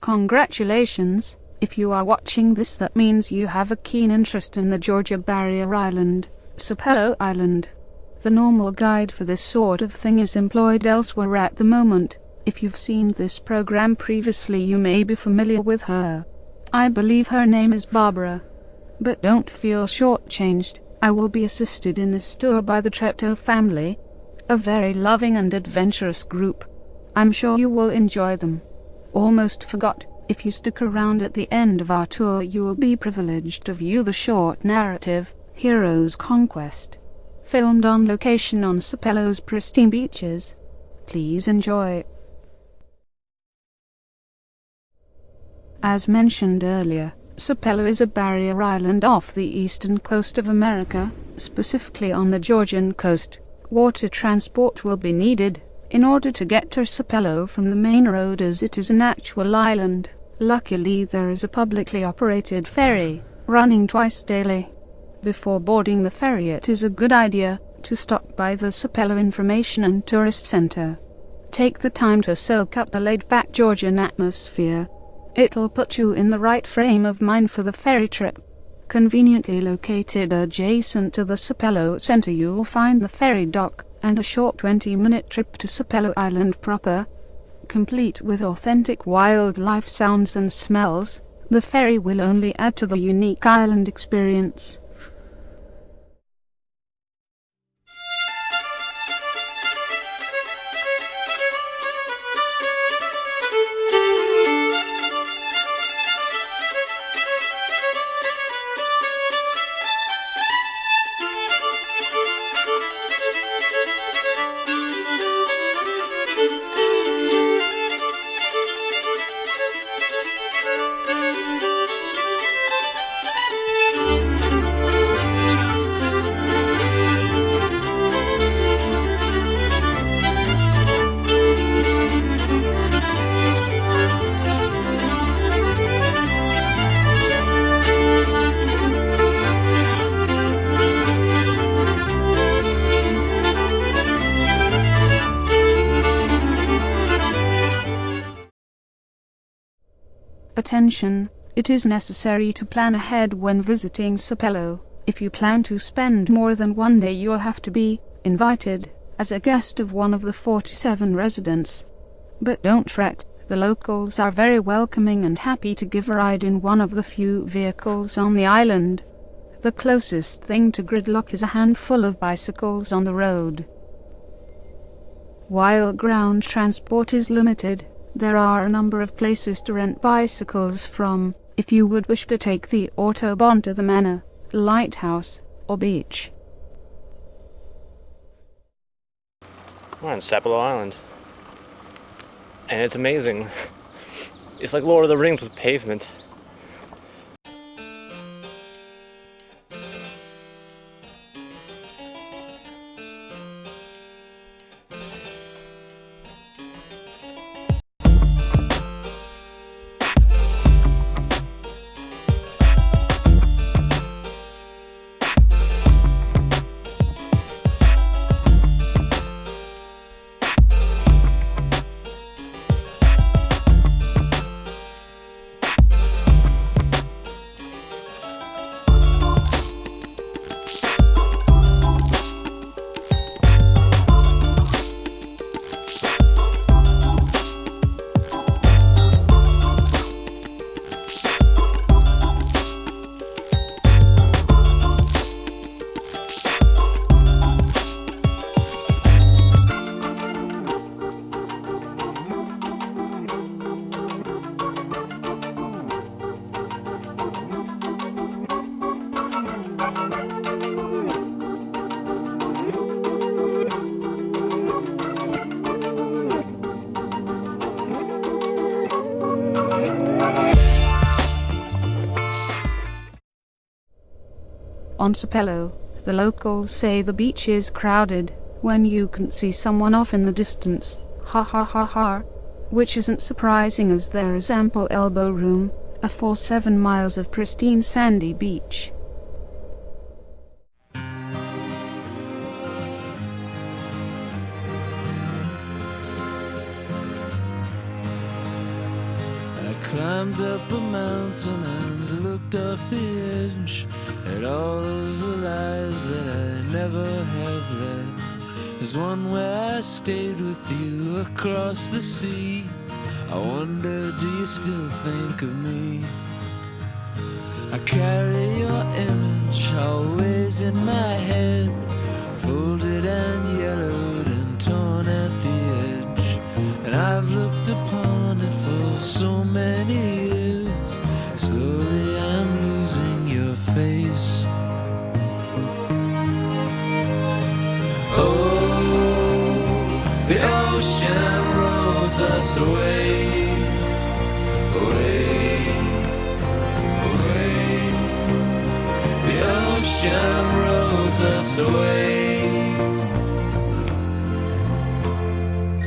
Congratulations! If you are watching this, that means you have a keen interest in the Georgia barrier island, Sapelo Island. The normal guide for this sort of thing is employed elsewhere at the moment. If you've seen this program previously, you may be familiar with her. I believe her name is Barbara. But don't feel shortchanged. I will be assisted in this tour by the Treptow family, a very loving and adventurous group. I'm sure you will enjoy them. Almost forgot, if you stick around at the end of our tour, you will be privileged to view the short narrative, Hero's Conquest, filmed on location on Sapelo's pristine beaches. Please enjoy. As mentioned earlier, Sapelo is a barrier island off the eastern coast of America, specifically on the Georgian coast. Water transport will be needed in order to get to Sapelo from the main road, as it is an actual island. Luckily, there is a publicly operated ferry running twice daily. Before boarding the ferry, it is a good idea to stop by the Sapelo Information and Tourist Center. Take the time to soak up the laid-back Georgian atmosphere. It'll put you in the right frame of mind for the ferry trip. Conveniently located adjacent to the Sapelo Center, you'll find the ferry dock and a short 20-minute trip to Sapelo Island proper. Complete with authentic wildlife sounds and smells, the ferry will only add to the unique island experience. Attention! It is necessary to plan ahead when visiting Sapelo. If you plan to spend more than one day, you'll have to be invited as a guest of one of the 47 residents. But don't fret, the locals are very welcoming and happy to give a ride in one of the few vehicles on the island. The closest thing to gridlock is a handful of bicycles on the road. While ground transport is limited, there are a number of places to rent bicycles from, if you would wish to take the Autobahn to the manor, lighthouse, or beach. We're on Sapelo Island, and it's amazing. It's like Lord of the Rings with pavement. On Sapelo, the locals say the beach is crowded when you can see someone off in the distance. Ha ha ha ha. Which isn't surprising, as there is ample elbow room for 7 miles of pristine sandy beach. climbed up a mountain and looked off the edge at all of the lives that I never have led. There's one where I stayed with you across the sea. I wonder, do you still think of me? I carry your image always in my head, folded and yellowed and torn at the edge. And I've looked upon it for so many years. Slowly I'm losing your face. Oh, the ocean rolls us away, away, away. The ocean rolls us away.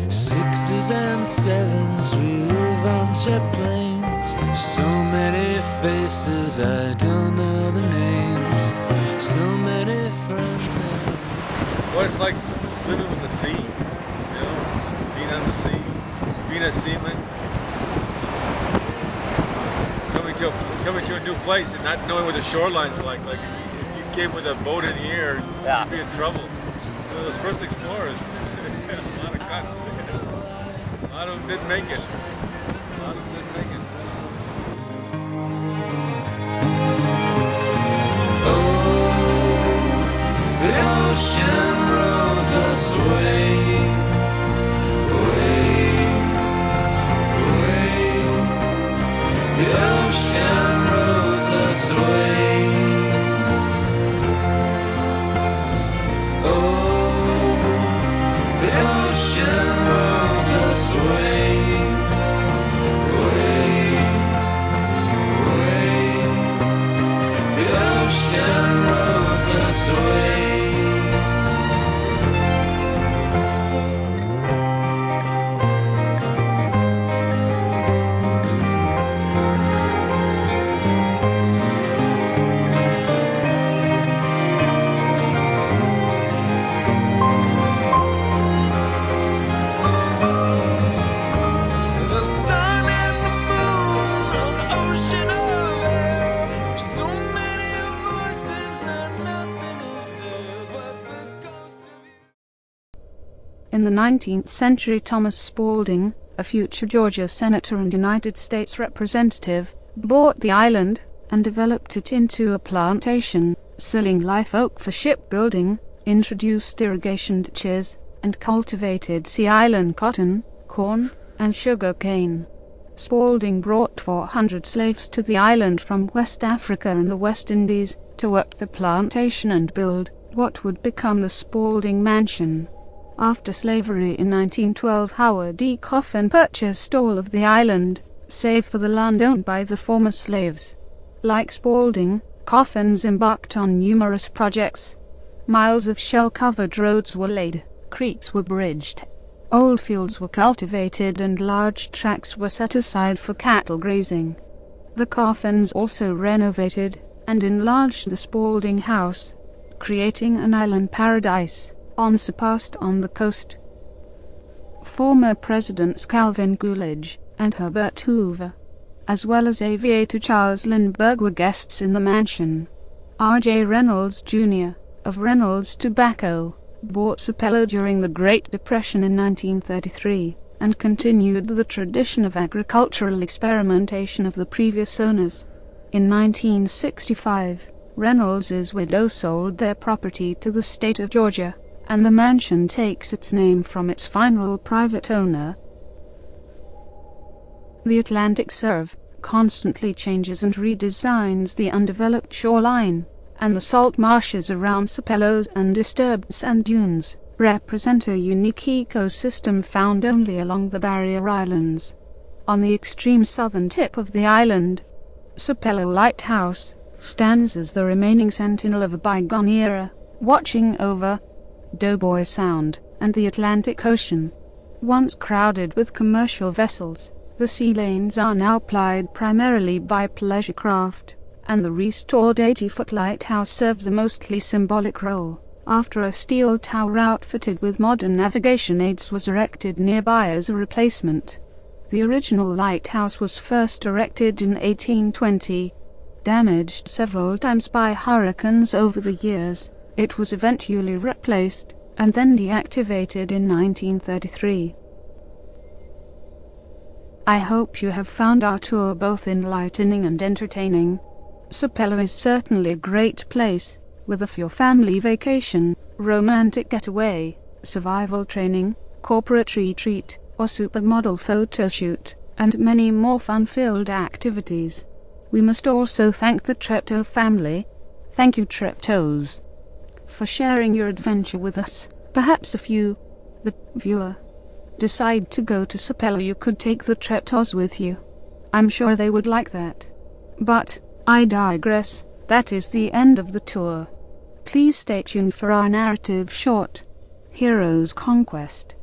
Sixes and sevens, we live on jet planes. So many faces, I don't know the names. So many friends now. What it's like living with the sea, you know, being on the sea, being a seaman, coming to a new place and not knowing what the shoreline's like. Like if you came with a boat in the air, you'd be in trouble. So those first explorers had a lot of guts. A lot of them didn't make it. The ocean rolls us away, away, away. The ocean rolls us away. Oh, the ocean rolls us away, away, away. The ocean rolls us away. In the 19th century, Thomas Spalding, a future Georgia senator and United States representative, bought the island and developed it into a plantation, selling live oak for shipbuilding, introduced irrigation ditches, and cultivated sea island cotton, corn, and sugar cane. Spalding brought 400 slaves to the island from West Africa and the West Indies to work the plantation and build what would become the Spalding Mansion. After slavery in 1912, Howard E. Coffin purchased all of the island, save for the land owned by the former slaves. Like Spalding, Coffins embarked on numerous projects. Miles of shell-covered roads were laid, creeks were bridged, old fields were cultivated, and large tracts were set aside for cattle grazing. The Coffins also renovated and enlarged the Spalding House, creating an island paradise unsurpassed on the coast. Former Presidents Calvin Coolidge and Herbert Hoover, as well as aviator Charles Lindbergh, were guests in the mansion. R.J. Reynolds Jr., of Reynolds Tobacco, bought Sapelo during the Great Depression in 1933 and continued the tradition of agricultural experimentation of the previous owners. In 1965, Reynolds' widow sold their property to the state of Georgia, and the mansion takes its name from its final private owner. The Atlantic Surf constantly changes and redesigns the undeveloped shoreline, and the salt marshes around Sapelo and disturbed sand dunes represent a unique ecosystem found only along the barrier islands. On the extreme southern tip of the island, Sapelo Lighthouse stands as the remaining sentinel of a bygone era, watching over Doughboy Sound and the Atlantic Ocean. Once crowded with commercial vessels, the sea lanes are now plied primarily by pleasure craft, and the restored 80-foot lighthouse serves a mostly symbolic role, after a steel tower outfitted with modern navigation aids was erected nearby as a replacement. The original lighthouse was first erected in 1820. Damaged several times by hurricanes over the years, it was eventually replaced and then deactivated in 1933. I hope you have found our tour both enlightening and entertaining. Sapelo is certainly a great place, whether for your family vacation, romantic getaway, survival training, corporate retreat, or supermodel photo shoot, and many more fun-filled activities. We must also thank the Treptow family. Thank you, Treptows, for sharing your adventure with us. Perhaps if you, the viewer, decide to go to Sapelo, you could take the Treptows with you. I'm sure they would like that. But I digress. That is the end of the tour. Please stay tuned for our narrative short, Heroes Conquest.